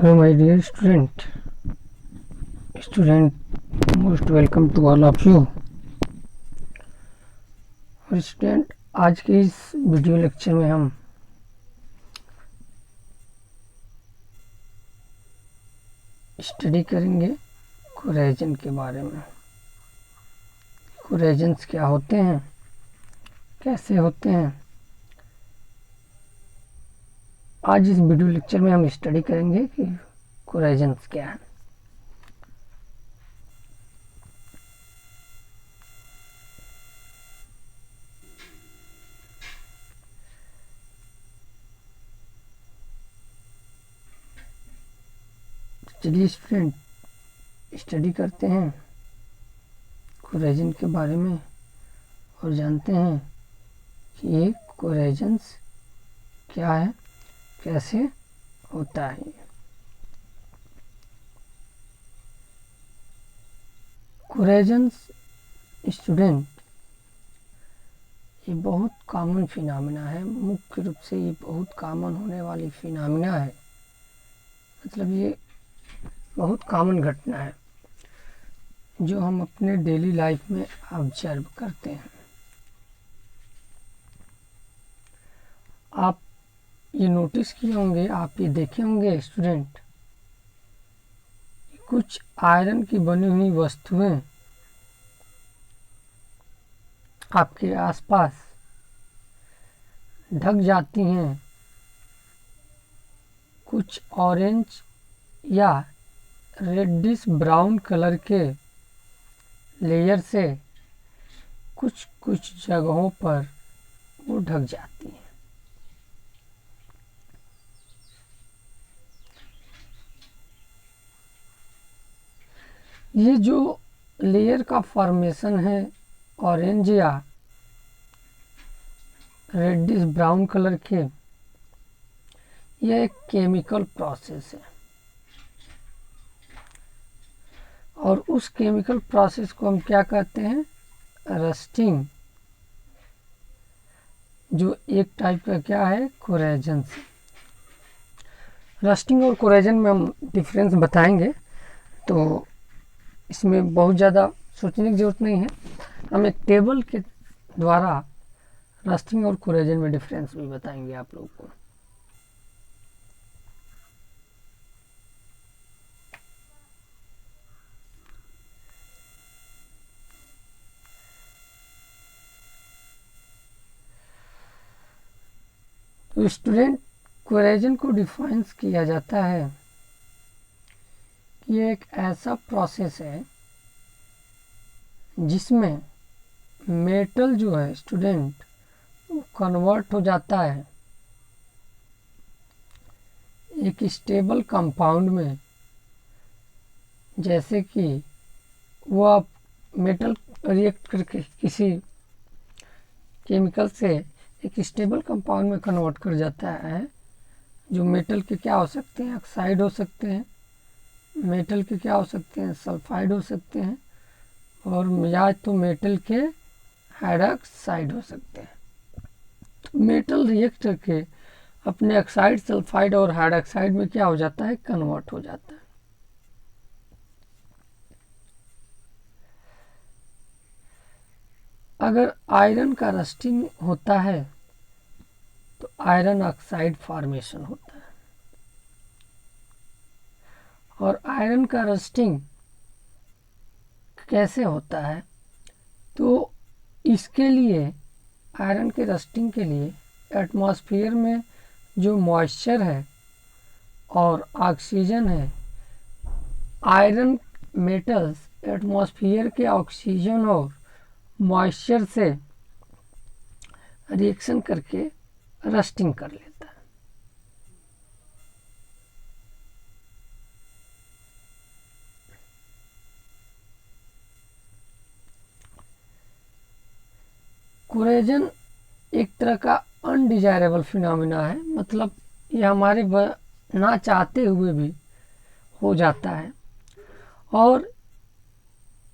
Hello, my dear student, most welcome to all of you. और student, आज के इस वीडियो लेक्चर में हम स्टडी करेंगे कोरेजन के बारे में। कोरेजन्स क्या होते हैं, कैसे होते हैं। आज इस वीडियो लेक्चर में हम स्टडी करेंगे कि कोरेजन्स क्या है। चलिए स्टूडेंट, स्टडी करते हैं कोरेजन के बारे में और जानते हैं कि ये कोरेजन्स क्या है, कैसे होता है। कोरेजन्स स्टूडेंट, ये बहुत कॉमन फिनोमेना है। मुख्य रूप से ये बहुत कॉमन होने वाली फिनोमेना है। मतलब ये बहुत कॉमन घटना है जो हम अपने डेली लाइफ में ऑब्जर्व करते हैं। आप ये नोटिस किए होंगे, आप ये देखे होंगे स्टूडेंट, कुछ आयरन की बनी हुई वस्तुएं आपके आसपास ढक जाती हैं कुछ ऑरेंज या रेडिश ब्राउन कलर के लेयर से। कुछ कुछ जगहों पर वो ढक जाती हैं। ये जो लेयर का फॉर्मेशन है ऑरेंज या रेडिश ब्राउन कलर के, यह एक केमिकल प्रोसेस है और उस केमिकल प्रोसेस को हम क्या कहते हैं, रस्टिंग, जो एक टाइप का क्या है, कोरेजन से। रस्टिंग और कोरेजन में हम डिफरेंस बताएंगे, तो इसमें बहुत ज़्यादा सोचने की ज़रूरत नहीं है। हम एक टेबल के द्वारा रस्टिंग और कोरेजन में डिफरेंस भी बताएंगे आप लोगों को। तो स्टूडेंट, कोरेजन को डिफाइन किया जाता है कि ये एक ऐसा प्रोसेस है जिसमें मेटल जो है स्टूडेंट वो कन्वर्ट हो जाता है एक स्टेबल कंपाउंड में। जैसे कि वो आप मेटल रिएक्ट करके किसी केमिकल से एक स्टेबल कंपाउंड में कन्वर्ट कर जाता है। जो मेटल के क्या हो सकते हैं, ऑक्साइड हो सकते हैं, मेटल के क्या हो सकते हैं, सल्फाइड हो सकते हैं, और या तो मेटल के हाइड्रॉक्साइड हो सकते हैं। तो मेटल रिएक्ट करके अपने ऑक्साइड, सल्फाइड और हाइड्रॉक्साइड में क्या हो जाता है, कन्वर्ट हो जाता है। अगर आयरन का रस्टिंग होता है तो आयरन ऑक्साइड फॉर्मेशन होता है। और आयरन का रस्टिंग कैसे होता है, तो इसके लिए, आयरन के रस्टिंग के लिए एटमॉस्फेयर में जो मॉइस्चर है और ऑक्सीजन है, आयरन मेटल्स एटमॉस्फेयर के ऑक्सीजन और मॉइस्चर से रिएक्शन करके रस्टिंग कर लेता है। कोरेजन एक तरह का अनडिजायरेबल फिनोमिना है। मतलब ये हमारे ना चाहते हुए भी हो जाता है और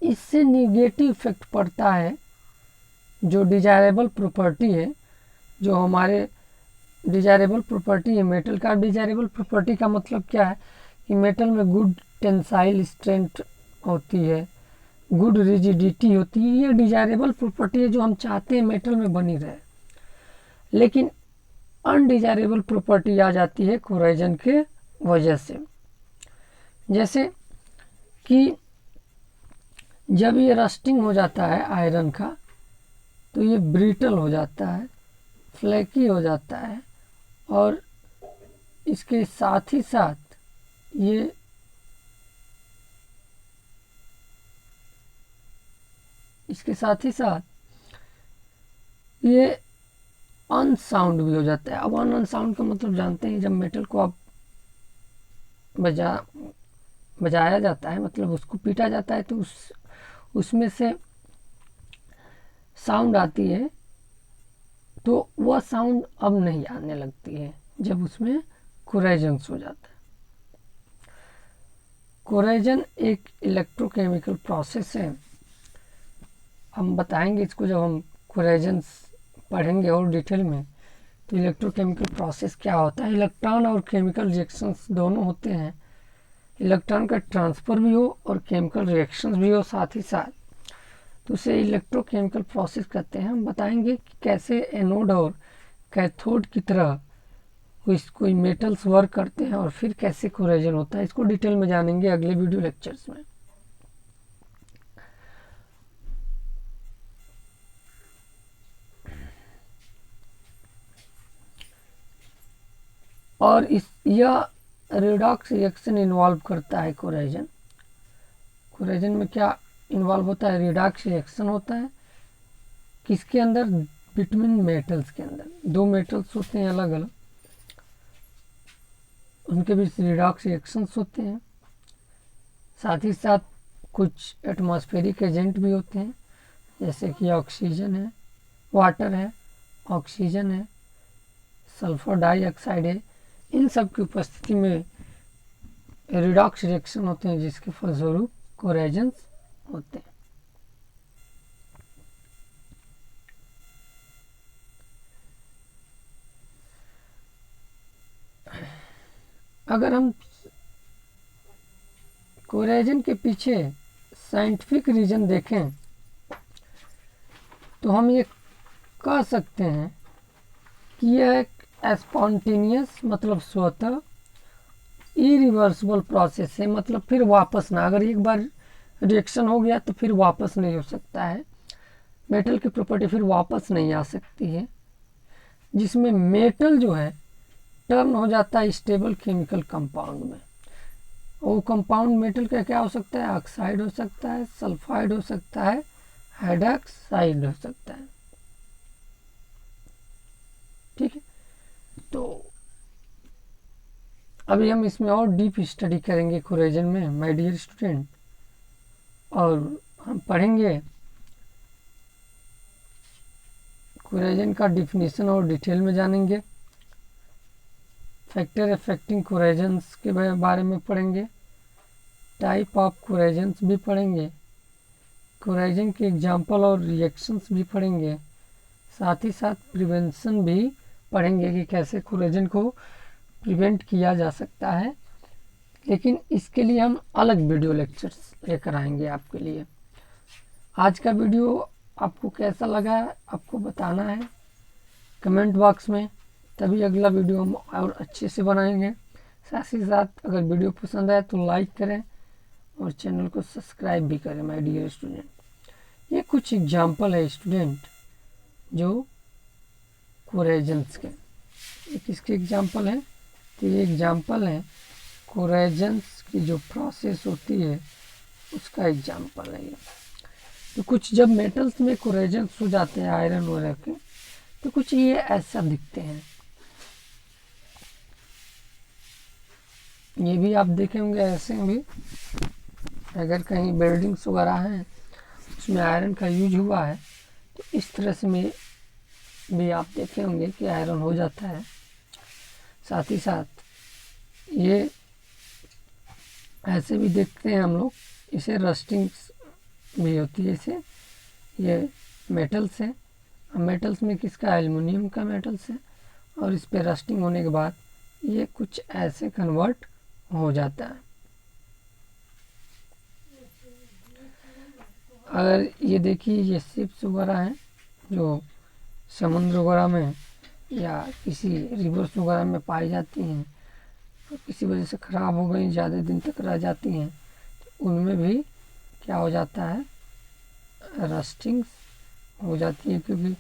इससे निगेटिव इफेक्ट पड़ता है। जो डिजायरेबल प्रॉपर्टी है, जो हमारे डिजायरेबल प्रॉपर्टी है मेटल का, डिजायरेबल प्रॉपर्टी का मतलब क्या है कि मेटल में गुड टेंसाइल स्ट्रेंथ होती है, गुड रिजिडिटी होती है। ये डिजायरेबल प्रॉपर्टी है जो हम चाहते हैं मेटल में बनी रहे। लेकिन अनडिजायरेबल प्रॉपर्टी आ जाती है कोरेजन के वजह से, जैसे कि जब ये रस्टिंग हो जाता है आयरन का तो ये ब्रिटल हो जाता है, फ्लैकी हो जाता है, और इसके साथ ही साथ ये अनसाउंड भी हो जाता है। अब अनसाउंड का मतलब जानते हैं, जब मेटल को आप बजाया जाता है, मतलब उसको पीटा जाता है, तो उसमें से साउंड आती है, तो वह साउंड अब नहीं आने लगती है जब उसमें कोरेजन्स हो जाता है। कोरेजन एक इलेक्ट्रोकेमिकल प्रोसेस है। हम बताएंगे इसको जब हम कोरेजन्स पढ़ेंगे और डिटेल में। तो इलेक्ट्रोकेमिकल प्रोसेस क्या होता है? इलेक्ट्रॉन और केमिकल रिएक्शंस दोनों होते हैं। इलेक्ट्रॉन का ट्रांसफ़र भी हो और केमिकल रिएक्शंस भी हो साथ ही साथ, तो उसे इलेक्ट्रोकेमिकल प्रोसेस कहते हैं। हम बताएंगे कि कैसे एनोड और कैथोड की तरह कोई मेटल्स वर्क करते हैं और फिर कैसे कोरेजन होता है। इसको डिटेल में जानेंगे अगले वीडियो लेक्चर्स में। और यह रिडॉक्स रिएक्शन इन्वॉल्व करता है कोरेजन। कोरेजन में क्या इन्वॉल्व होता है? रिडॉक्स रिएक्शन होता है। किसके अंदर? बिटवीन मेटल्स के अंदर। दो मेटल्स होते हैं अलग अलग, उनके बीच रिडॉक्स रिएक्शंस होते हैं। साथ ही साथ कुछ एटमॉस्फेरिक एजेंट भी होते हैं, जैसे कि ऑक्सीजन है, वाटर है, ऑक्सीजन है, सल्फर डाइऑक्साइड है। इन सब की उपस्थिति में रिडॉक्स रिएक्शन होते हैं, जिसके फलस्वरूप कोरेजन्स होते हैं। अगर हम कोरेजन के पीछे साइंटिफिक रीजन देखें तो हम ये कह सकते हैं कि यह एक स्पॉन्टेनियस मतलब स्वतः इरिवर्सिबल प्रोसेस है। मतलब फिर वापस ना, अगर एक बार रिएक्शन हो गया तो फिर वापस नहीं हो सकता है। मेटल की प्रॉपर्टी फिर वापस नहीं आ सकती है, जिसमें मेटल जो है टर्न हो जाता है स्टेबल केमिकल कंपाउंड में। वो कंपाउंड मेटल का क्या हो सकता है? ऑक्साइड हो सकता है, सल्फाइड हो सकता है, हाइड्रॉक्साइड हो सकता है। ठीक है, तो अभी हम इसमें और डीप स्टडी करेंगे कोरेजन में माय डियर स्टूडेंट, और हम पढ़ेंगे कोरेजन का डिफिनीशन और डिटेल में जानेंगे। फैक्टर अफेक्टिंग कोरेजन्स के बारे में पढ़ेंगे। टाइप ऑफ कोरेजन्स भी पढ़ेंगे। कोरेजन के एग्जाम्पल और रिएक्शंस भी पढ़ेंगे। साथ ही साथ प्रिवेंशन भी पढ़ेंगे कि कैसे कोरेजन को प्रिवेंट किया जा सकता है। लेकिन इसके लिए हम अलग वीडियो लेक्चर्स लेकर आएंगे आपके लिए। आज का वीडियो आपको कैसा लगा आपको बताना है कमेंट बॉक्स में, तभी अगला वीडियो हम और अच्छे से बनाएंगे। साथ ही साथ अगर वीडियो पसंद आए तो लाइक करें और चैनल को सब्सक्राइब भी करें माय डियर स्टूडेंट। ये कुछ एग्जाम्पल है स्टूडेंट जो कोरेजन्स के। ये किसके एग्जाम्पल है? तो ये एग्जाम्पल है कोरेजन्स की जो प्रोसेस होती है उसका एग्जाम्पल है ये। तो कुछ जब मेटल्स में कोरेजन्स हो जाते हैं आयरन वगैरह के, तो कुछ ये ऐसा दिखते हैं। ये भी आप देखे होंगे ऐसे भी, अगर कहीं बिल्डिंग्स वगैरह हैं उसमें आयरन का यूज हुआ है तो इस तरह से में भी आप देखे होंगे कि आयरन हो जाता है। साथ ही साथ ये ऐसे भी देखते हैं हम लोग, इसे रस्टिंग भी होती है। इसे ये मेटल्स है, मेटल्स में किसका? एल्युमिनियम का मेटल्स है, और इस पे रस्टिंग होने के बाद ये कुछ ऐसे कन्वर्ट हो जाता है। अगर ये देखिए, ये शिप्स वगैरह हैं जो समुद्र वगैरह में या किसी रिवर्स वगैरह में पाई जाती हैं, तो किसी वजह से ख़राब हो गई, ज़्यादा दिन तक रह जाती हैं, तो उनमें भी क्या हो जाता है, रस्टिंग्स हो जाती है, क्योंकि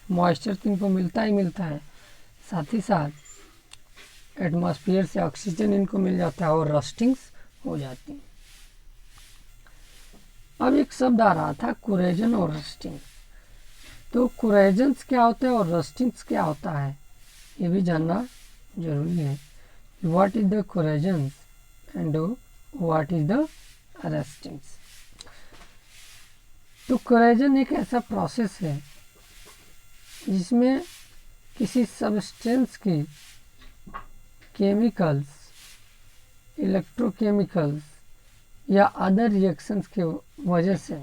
मॉइस्चर तो इनको मिलता ही मिलता है, साथ ही साथ एटमॉस्फेयर से ऑक्सीजन इनको मिल जाता है और रस्टिंग्स हो जाती हैं। अब एक शब्द आ रहा था कोरेजन और रस्टिंग, तो कोरेजन्स क्या होता है और रस्टिंग्स क्या होता है, ये भी जानना जरूरी है। What is the corrosions and what is the rustings. तो कोरेजन एक ऐसा प्रोसेस है जिसमें किसी सब्सटेंस की केमिकल्स, इलेक्ट्रोकेमिकल्स या अदर रिएक्शंस के वजह से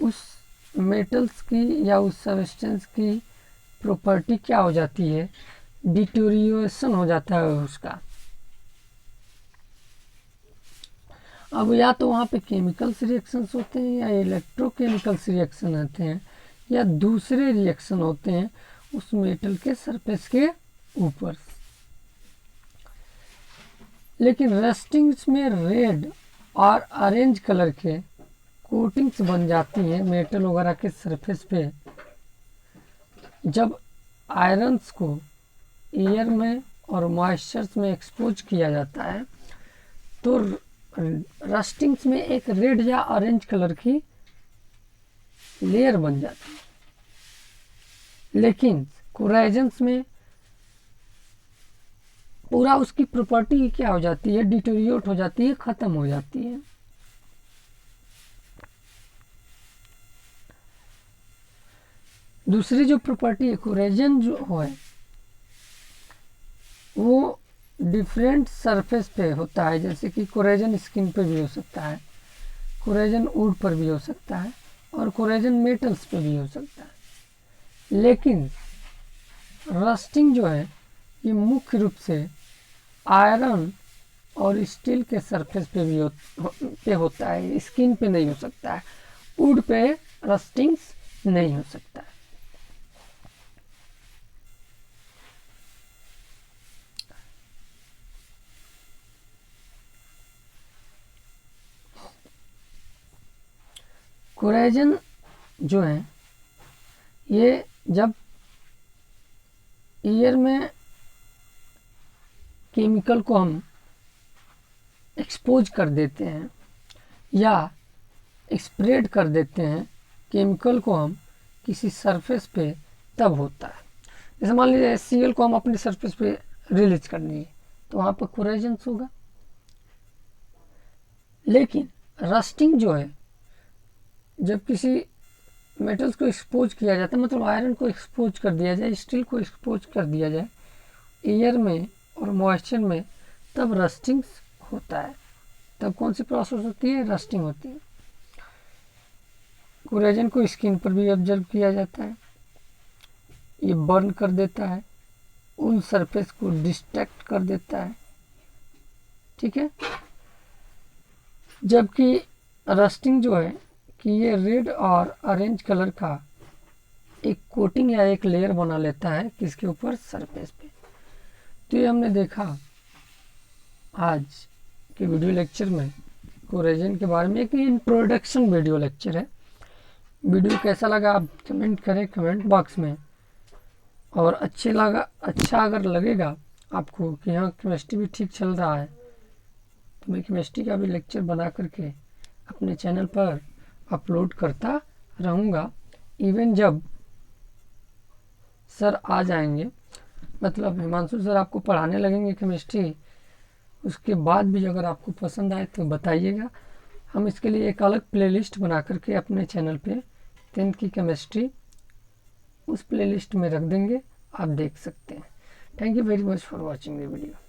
उस मेटल्स की या उस सब्सटेंस की प्रॉपर्टी क्या हो जाती है, डिटोरिएशन हो जाता है उसका। अब या तो वहाँ पे केमिकल्स रिएक्शंस होते हैं या इलेक्ट्रोकेमिकल्स रिएक्शन होते हैं या दूसरे रिएक्शन होते हैं उस मेटल के सरफेस के ऊपर। लेकिन रस्टिंग्स में रेड और ऑरेंज कलर के कोटिंग्स बन जाती हैं मेटल वगैरह के सरफेस पे। जब आयरन्स को एयर में और मॉइस्चर्स में एक्सपोज किया जाता है तो रस्टिंग्स में एक रेड या ऑरेंज कलर की लेयर बन जाती है। लेकिन कोरेजन्स में पूरा उसकी प्रॉपर्टी क्या हो जाती है, डिटोरिएट हो जाती है, खत्म हो जाती है। दूसरी जो प्रॉपर्टी है कोरेजन जो है वो डिफरेंट सरफेस पे होता है, जैसे कि कोरेजन स्किन पे भी हो सकता है, कोरेजन वुड पर भी हो सकता है और कोरेजन मेटल्स पे भी हो सकता है। लेकिन रस्टिंग जो है ये मुख्य रूप से आयरन और स्टील के सरफेस पे भी होता है, स्किन पे नहीं हो सकता है, वुड पे रस्टिंग्स नहीं हो सकता है। कोरेजन जो है ये जब एयर में केमिकल को हम एक्सपोज कर देते हैं या स्प्रेड कर देते हैं केमिकल को हम किसी सरफेस पे, तब होता है। जैसे मान लीजिए HCl को हम अपने सरफेस पे रिलीज कर दिए तो वहाँ पर कोरेजन्स होगा। लेकिन रस्टिंग जो है जब किसी मेटल्स को एक्सपोज किया जाता है, मतलब आयरन को एक्सपोज कर दिया जाए, स्टील को एक्सपोज कर दिया जाए एयर में और मॉइस्चर में, तब रस्टिंग्स होता है। तब कौन सी प्रोसेस होती है, रस्टिंग होती है। कोरेजन को स्किन पर भी ऑब्जर्व किया जाता है, ये बर्न कर देता है, उन सरफेस को डिस्ट्रैक्ट कर देता है, ठीक है। जबकि रस्टिंग जो है कि ये रेड और ऑरेंज कलर का एक कोटिंग या एक लेयर बना लेता है किसके ऊपर, सरफेस पे। तो ये हमने देखा आज के वीडियो लेक्चर में कोरेजन के बारे में, एक इंट्रोडक्शन वीडियो लेक्चर है। वीडियो कैसा लगा आप कमेंट करें कमेंट बॉक्स में, और अच्छा अगर लगेगा आपको कि हाँ केमिस्ट्री भी ठीक चल रहा है, तो मैं केमिस्ट्री का भी लेक्चर बना करके अपने चैनल पर अपलोड करता रहूँगा। इवन जब सर आ जाएंगे, मतलब हिमांशु सर आपको पढ़ाने लगेंगे केमिस्ट्री, उसके बाद भी अगर आपको पसंद आए तो बताइएगा। हम इसके लिए एक अलग प्लेलिस्ट बना करके अपने चैनल पे 10th की केमिस्ट्री उस प्लेलिस्ट में रख देंगे, आप देख सकते हैं। Thank you very much for watching the video.